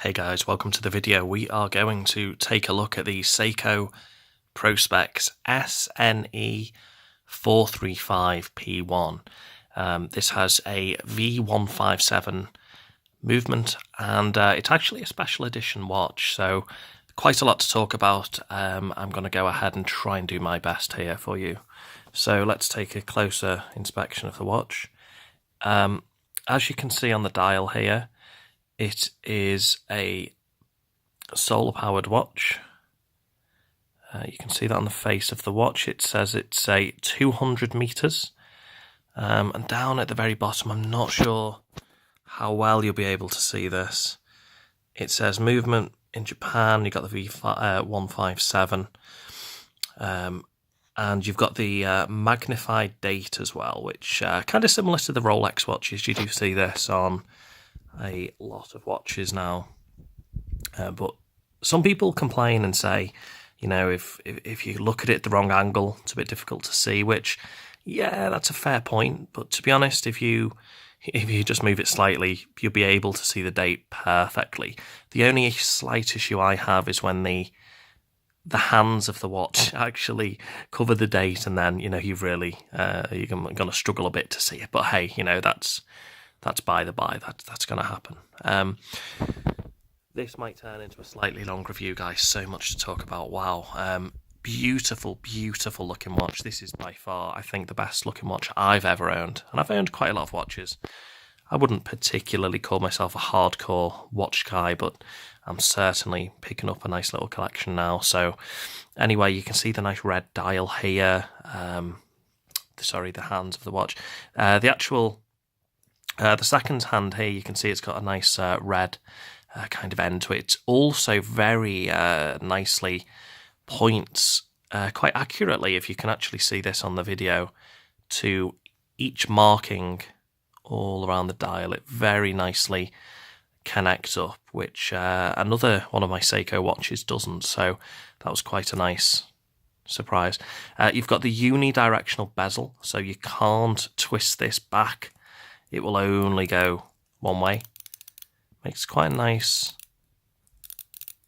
Hey guys, welcome to the video. We are going to take a look at the Seiko Prospex SNE435P1. This has a V157 movement and it's actually a special edition watch, so quite a lot to talk about. I'm going to go ahead and try and do my best here for you. So let's take a closer inspection of the watch. As you can see on the dial here, it is a solar-powered watch. You can see that on the face of the watch. It says it's a 200 meters. And down at the very bottom, I'm not sure how well you'll be able to see this. It says movement in Japan. You've got the V157. And you've got the magnified date as well, which kind of similar to the Rolex watches. You do see this on a lot of watches now, but some people complain and say, you know, if you look at it the wrong angle, it's a bit difficult to see, which, yeah, that's a fair point. But to be honest, if you just move it slightly, you'll be able to see the date perfectly. The only slight issue I have is when the hands of the watch actually cover the date, and then, you know, you're going to struggle a bit to see it. But hey, you know, that's by the by. That's going to happen. This might turn into a slightly longer review, guys. So much to talk about. Wow. Beautiful, beautiful looking watch. This is by far, I think, the best looking watch I've ever owned. And I've owned quite a lot of watches. I wouldn't particularly call myself a hardcore watch guy, but I'm certainly picking up a nice little collection now. So anyway, you can see the nice red dial here. The hands of the watch. The second hand here, you can see it's got a nice red kind of end to it. It's also very nicely points quite accurately, if you can actually see this on the video, to each marking all around the dial. It very nicely connects up, which another one of my Seiko watches doesn't, so that was quite a nice surprise. You've got the unidirectional bezel, so you can't twist this back. It will only go one way. Makes quite a nice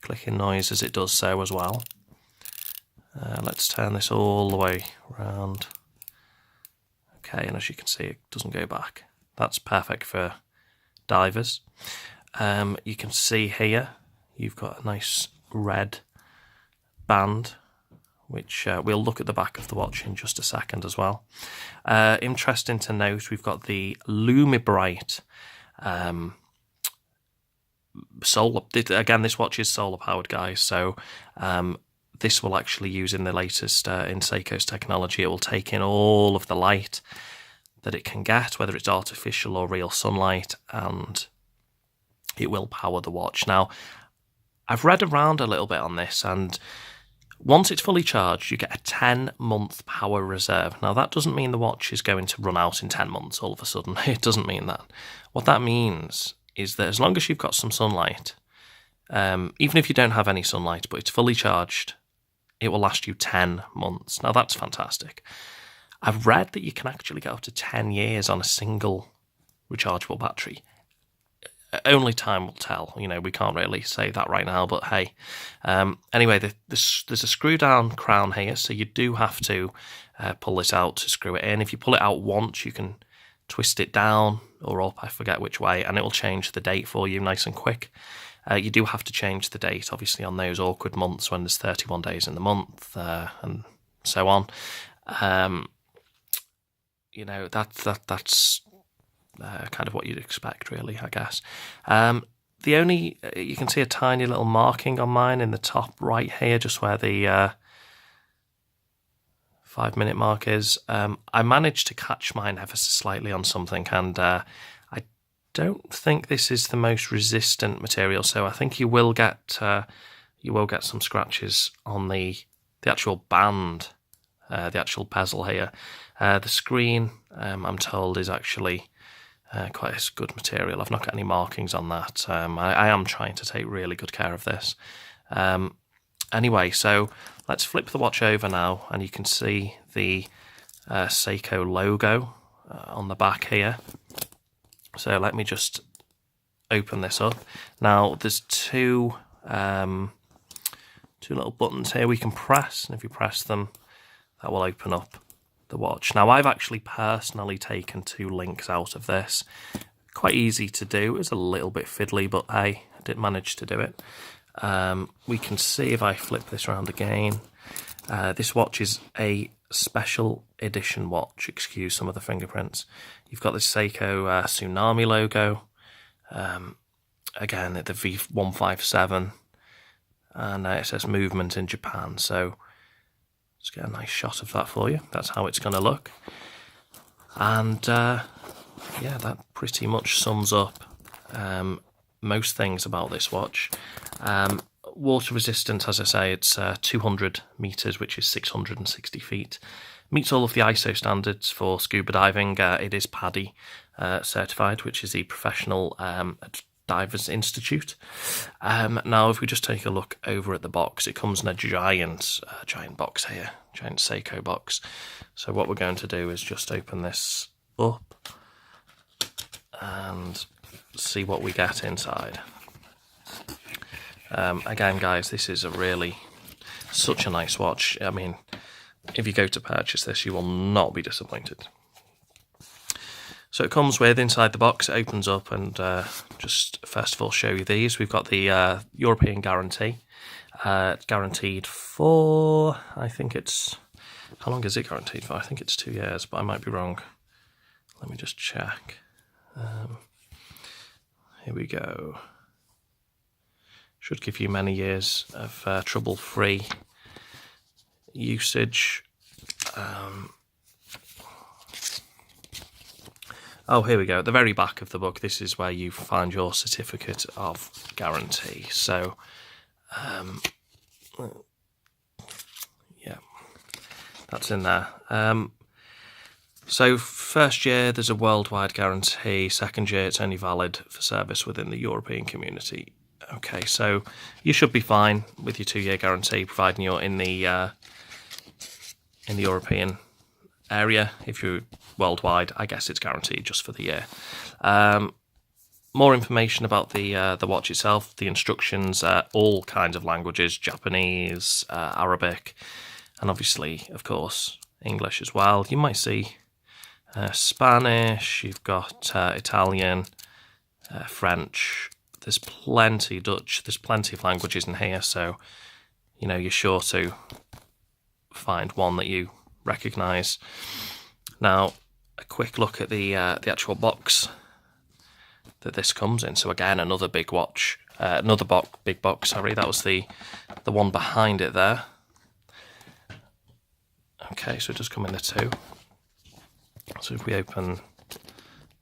clicking noise as it does so as well. Let's turn this all the way around. Okay, and as you can see, it doesn't go back. That's perfect for divers. You can see here, you've got a nice red band, which we'll look at the back of the watch in just a second as well. Interesting to note, we've got the Lumibrite solar. Again, this watch is solar powered, guys, so this will actually use in the latest in Seiko's technology. It will take in all of the light that it can get, whether it's artificial or real sunlight, and it will power the watch. Now, I've read around a little bit on this, and once it's fully charged, you get a 10-month power reserve. Now, that doesn't mean the watch is going to run out in 10 months all of a sudden. It doesn't mean that. What that means is that as long as you've got some sunlight, even if you don't have any sunlight, but it's fully charged, it will last you 10 months. Now, that's fantastic. I've read that you can actually get up to 10 years on a single rechargeable battery. Only time will tell. You know, we can't really say that right now, but hey. Anyway, there's a screw down crown here, so you do have to pull this out to screw it in. If you pull it out once, you can twist it down or up, I forget which way, and it will change the date for you nice and quick. You do have to change the date, obviously, on those awkward months when there's 31 days in the month and so on. You know, that's kind of what you'd expect, really, I guess. You can see a tiny little marking on mine in the top right here, just where the 5-minute mark is. I managed to catch mine ever so slightly on something, and I don't think this is the most resistant material, so I think you will get some scratches on the actual band, the actual bezel here. The screen, I'm told, is actually quite a good material. I've not got any markings on that. I am trying to take really good care of this. Anyway, so let's flip the watch over now, and you can see the Seiko logo on the back here. So let me just open this up. Now there's two little buttons here we can press, and if you press them, that will open up the watch. Now I've actually personally taken 2 links out of this. Quite easy to do. It was a little bit fiddly, but hey, I did manage to do it. We can see if I flip this around again. This watch is a special edition watch. Excuse some of the fingerprints. You've got this Seiko Tsunami logo. Again, the V157. And it says movement in Japan. So let's get a nice shot of that for you. That's how it's going to look. And yeah, that pretty much sums up most things about this watch. Water resistant, as I say, it's 200 meters, which is 660 feet. Meets all of the ISO standards for scuba diving. It is PADI certified, which is the Professional Divers Institute. Now, if we just take a look over at the box, it comes in a giant box here, giant Seiko box. So what we're going to do is just open this up and see what we get inside. Again, guys, this is such a nice watch. I mean, if you go to purchase this, you will not be disappointed. So it comes with, inside the box, it opens up, and just first of all show you these. We've got the European guarantee. It's guaranteed for, I think it's, how long is it guaranteed for? I think it's 2 years, but I might be wrong. Let me just check. Here we go. Should give you many years of trouble-free usage. Oh, here we go. At the very back of the book, this is where you find your certificate of guarantee. So, yeah, that's in there. So, first year, there's a worldwide guarantee. Second year, it's only valid for service within the European community. Okay, so you should be fine with your 2-year guarantee, providing you're in the European area. If you're worldwide, I guess it's guaranteed just for the year. More information about the watch itself, the instructions, all kinds of languages: Japanese, Arabic, and obviously, of course, English as well. You might see Spanish. You've got Italian, French. There's plenty Dutch. There's plenty of languages in here, so you know you're sure to find one that you recognise. Now, a quick look at the actual box that this comes in. So again, another big watch, big box. Sorry, that was the one behind it there. Okay, so it does come in the 2. So if we open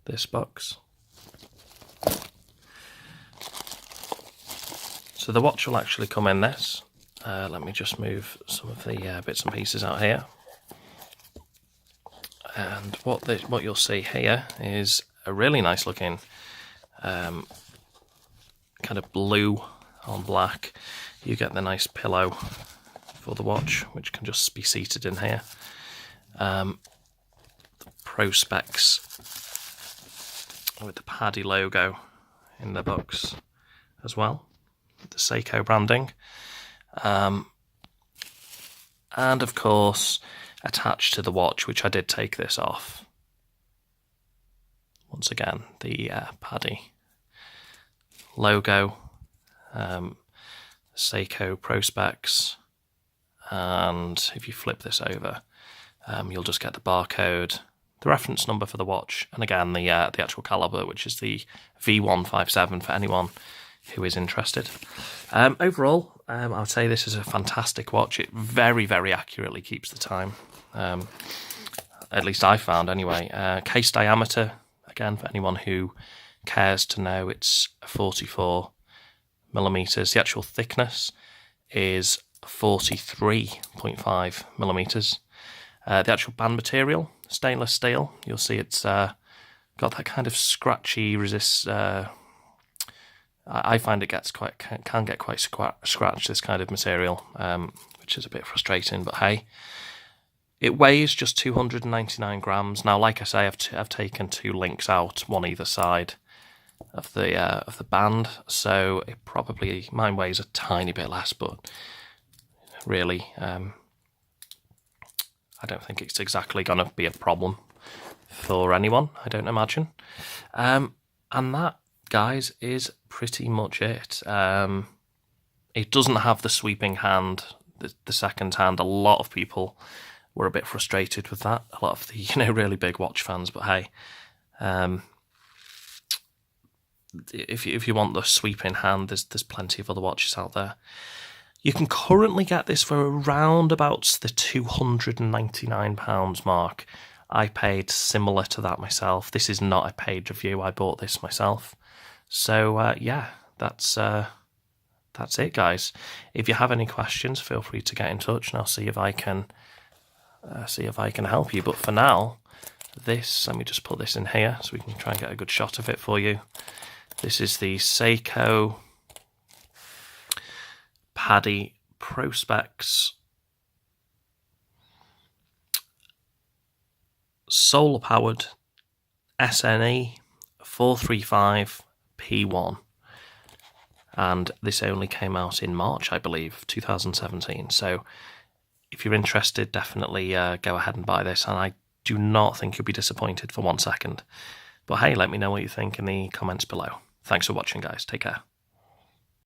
this box, so the watch will actually come in this. Let me just move some of the bits and pieces out here. And what you'll see here is a really nice looking kind of blue on black. You get the nice pillow for the watch, which can just be seated in here. The Prospex with the PADI logo in the box as well, with the Seiko branding. And of course, attached to the watch, which I did take this off. Once again, the PADI logo, Seiko Prospex, and if you flip this over, you'll just get the barcode, the reference number for the watch, and again the actual caliber, which is the V157 for anyone who is interested. Overall, I would say this is a fantastic watch. It very, very accurately keeps the time. At least I found anyway. Case diameter, again, for anyone who cares to know, it's 44 millimeters. The actual thickness is 43.5 millimeters. The actual band material, stainless steel. You'll see it's got that kind of scratchy I find it can get quite scratched, this kind of material, which is a bit frustrating, but hey. It weighs just 299 grams. Now, like I say, I've taken 2 links out, one either side. of the band, so it probably, mine weighs a tiny bit less, but really I don't think it's exactly going to be a problem for anyone, I don't imagine. And that, guys, is pretty much it. It doesn't have the sweeping hand, the second hand. A lot of people were a bit frustrated with that, a lot of the really big watch fans, but hey, if you want the sweeping hand, there's plenty of other watches out there. You can currently get this for around about the £299 mark. I paid similar to that myself. This is not a paid review. I bought this myself. So yeah, that's it, guys. If you have any questions, feel free to get in touch, and I'll see if I can help you. But for now, let me just put this in here so we can try and get a good shot of it for you. This is the Seiko Prospex solar-powered SNE435P1. And this only came out in March, I believe, 2017. So if you're interested, definitely go ahead and buy this. And I do not think you'll be disappointed for 1 second. But hey, let me know what you think in the comments below. Thanks for watching, guys. Take care.